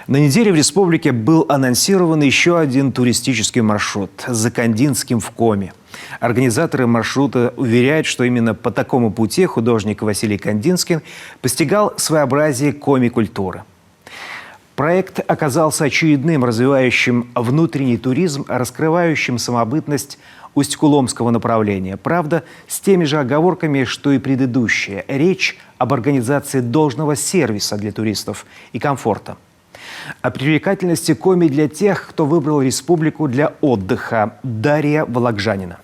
На неделе в республике был анонсирован еще один туристический маршрут – за Кандинским в Коми. Организаторы маршрута уверяют, что именно по такому пути художник Василий Кандинский постигал своеобразие коми-культуры. Проект оказался очередным, развивающим внутренний туризм, раскрывающим самобытность Усть-Куломского направления. Правда, с теми же оговорками, что и предыдущие. Речь об организации должного сервиса для туристов и комфорта. О привлекательности Коми для тех, кто выбрал республику для отдыха. Дарья Вологжанина.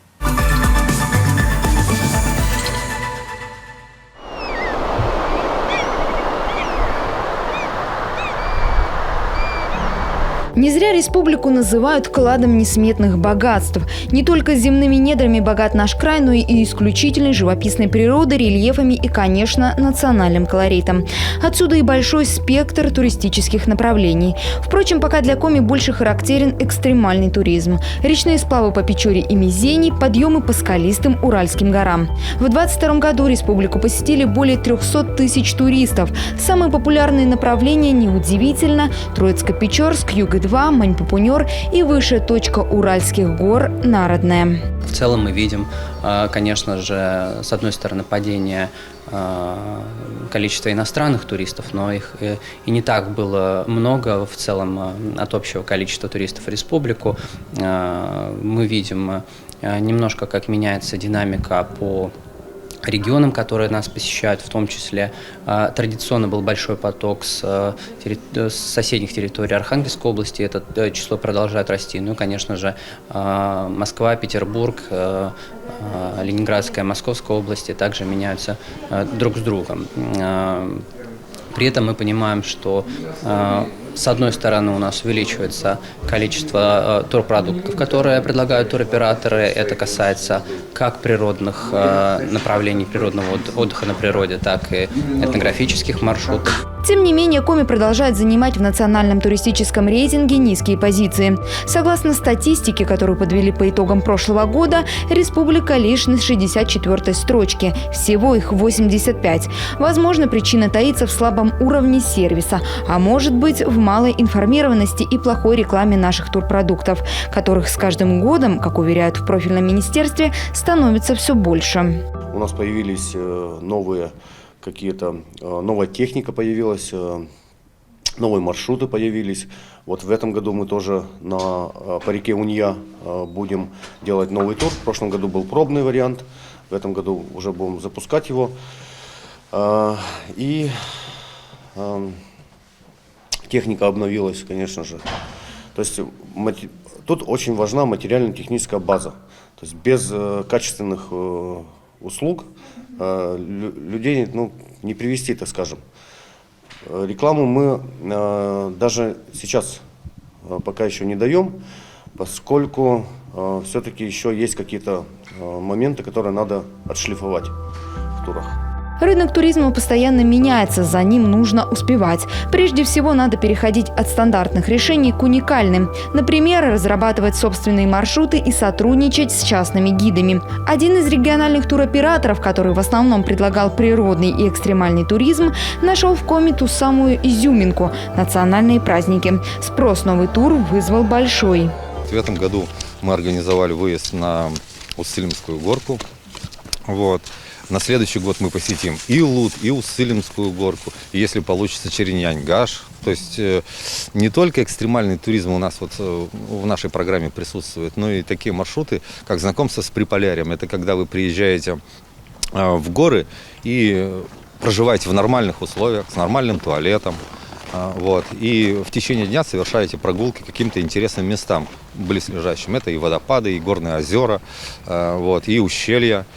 Не зря республику называют кладом несметных богатств. Не только земными недрами богат наш край, но и исключительной живописной природой, рельефами и, конечно, национальным колоритом. Отсюда и большой спектр туристических направлений. Впрочем, пока для Коми больше характерен экстремальный туризм. Речные сплавы по Печоре и Мизени, подъемы по скалистым Уральским горам. В 2022 году республику посетили более 300 тысяч туристов. Самые популярные направления, неудивительно, Троицко-Печорск, Юг-2, Мань-Пупунер и высшая точка Уральских гор – Народная. В целом мы видим, конечно же, с одной стороны, падение количества иностранных туристов, но их и не так было много в целом от общего количества туристов в республику. Мы видим немножко, как меняется динамика по регионам, которые нас посещают, в том числе традиционно был большой поток с соседних территорий Архангельской области, это число продолжает расти. Ну и, конечно же, Москва, Петербург, Ленинградская, Московская области также меняются друг с другом. При этом мы понимаем, что с одной стороны у нас увеличивается количество турпродуктов, которые предлагают туроператоры. Это касается как природных направлений, природного отдыха на природе, так и этнографических маршрутов. Тем не менее, Коми продолжает занимать в национальном туристическом рейтинге низкие позиции. Согласно статистике, которую подвели по итогам прошлого года, республика лишь на 64-й строчке. Всего их 85. Возможно, причина таится в слабом уровне сервиса, а может быть в малой информированности и плохой рекламе наших турпродуктов, которых с каждым годом, как уверяют в профильном министерстве, становится все больше. У нас появились новая техника появилась, новые маршруты появились. Вот в этом году мы тоже по реке Унья будем делать новый тур. В прошлом году был пробный вариант, в этом году уже будем запускать его. И техника обновилась, конечно же. То есть тут очень важна материально-техническая база. То есть без качественных услуг людей не привести, так скажем. Рекламу мы даже сейчас пока еще не даем, поскольку все-таки еще есть какие-то моменты, которые надо отшлифовать в турах. Рынок туризма постоянно меняется, за ним нужно успевать. Прежде всего, надо переходить от стандартных решений к уникальным. Например, разрабатывать собственные маршруты и сотрудничать с частными гидами. Один из региональных туроператоров, который в основном предлагал природный и экстремальный туризм, нашел в Коми ту самую изюминку – национальные праздники. Спрос новый тур вызвал большой. В этом году мы организовали выезд на Усть-Сылимскую горку. На следующий год мы посетим и Лут, и Усть-Сылимскую горку, и если получится Черенянь-Гаш. То есть не только экстремальный туризм у нас в нашей программе присутствует, но и такие маршруты, как знакомство с Приполярьем. Это когда вы приезжаете в горы и проживаете в нормальных условиях, с нормальным туалетом. И в течение дня совершаете прогулки к каким-то интересным местам близлежащим. Это и водопады, и горные озера, и ущелья.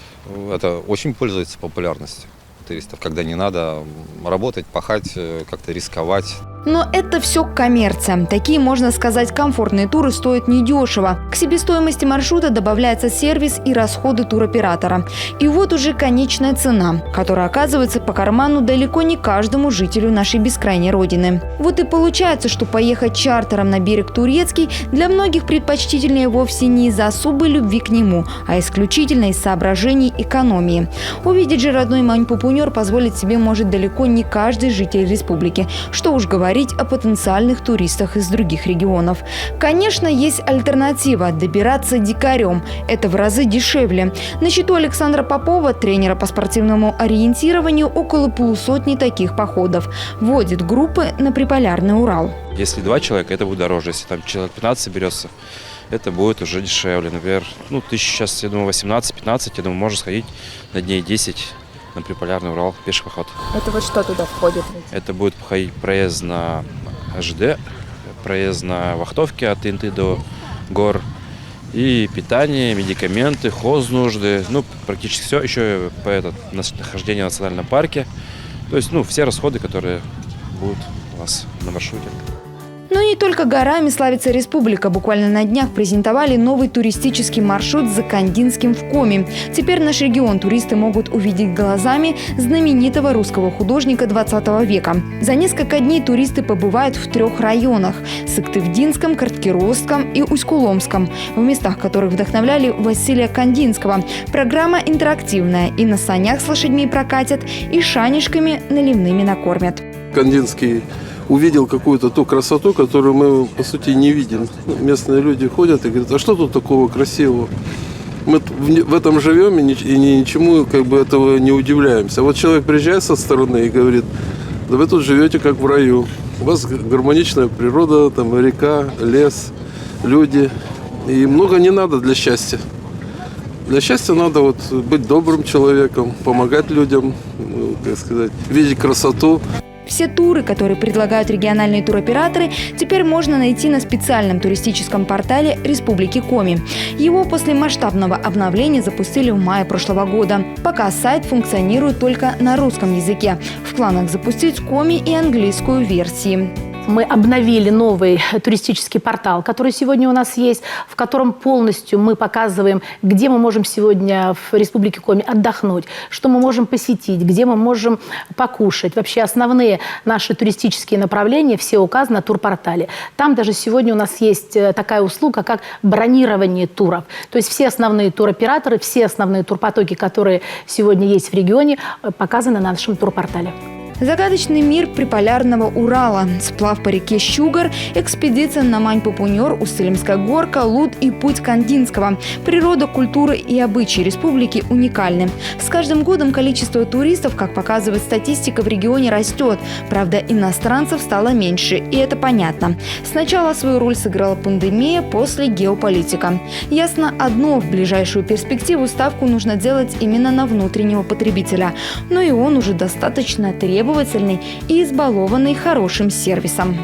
Это очень пользуется популярностью туристов, когда не надо работать, пахать, как-то рисковать. Но это все коммерция. Такие, можно сказать, комфортные туры стоят недешево. К себестоимости маршрута добавляется сервис и расходы туроператора. И вот уже конечная цена, которая оказывается по карману далеко не каждому жителю нашей бескрайней родины. Вот и получается, что поехать чартером на берег Турецкий для многих предпочтительнее вовсе не из-за особой любви к нему, а исключительно из соображений экономии. Увидеть же родной Мань-Пупунер позволить себе может далеко не каждый житель республики. Что уж говорить говорить о потенциальных туристах из других регионов. Конечно, есть альтернатива – добираться дикарем. Это в разы дешевле. На счету Александра Попова, тренера по спортивному ориентированию, около полусотни таких походов. Водит группы на Приполярный Урал. Если 2 человека, это будет дороже. Если там человек 15 соберется, это будет уже дешевле. Например, тысяч сейчас, я думаю, 18-15, я думаю, можно сходить на дней 10 на Приполярный Урал, пеший поход. Это вот что туда входит? Это будет проезд на ЖД, проезд на Вахтовке от Инты до гор, и питание, медикаменты, хознужды, практически все. Еще нахождение в национальном парке. То есть, все расходы, которые будут у вас на маршруте. Но не только горами славится республика. Буквально на днях презентовали новый туристический маршрут за Кандинским в Коми. Теперь наш регион туристы могут увидеть глазами знаменитого русского художника 20 века. За несколько дней туристы побывают в 3 районах – Сыктывдинском, Карткировском и Усть-Куломском, в местах которых вдохновляли Василия Кандинского. Программа интерактивная, и на санях с лошадьми прокатят, и шанишками наливными накормят. Кандинский увидел какую-то ту красоту, которую мы, по сути, не видим. Местные люди ходят и говорят: а что тут такого красивого? Мы в этом живем и ничему этого не удивляемся. Вот человек приезжает со стороны и говорит: да вы тут живете как в раю. У вас гармоничная природа, там река, лес, люди. И много не надо для счастья. Для счастья надо быть добрым человеком, помогать людям, видеть красоту. Все туры, которые предлагают региональные туроператоры, теперь можно найти на специальном туристическом портале Республики Коми. Его после масштабного обновления запустили в мае прошлого года. Пока сайт функционирует только на русском языке. В планах запустить Коми и английскую версии. Мы обновили новый туристический портал, который сегодня у нас есть, в котором полностью мы показываем, где мы можем сегодня в Республике Коми отдохнуть, что мы можем посетить, где мы можем покушать. Вообще основные наши туристические направления все указаны на турпортале. Там даже сегодня у нас есть такая услуга, как бронирование туров. То есть все основные туроператоры, все основные турпотоки, которые сегодня есть в регионе, показаны на нашем турпортале. Загадочный мир Приполярного Урала, сплав по реке Щугар, экспедиция на Мань-Пупунер, Усть-Илимская горка, Лут и путь Кандинского. Природа, культура и обычаи республики уникальны. С каждым годом количество туристов, как показывает статистика, в регионе растет. Правда, иностранцев стало меньше, и это понятно. Сначала свою роль сыграла пандемия, после геополитика. Ясно одно – в ближайшую перспективу ставку нужно делать именно на внутреннего потребителя. Но и он уже достаточно требовательный и избалованный хорошим сервисом.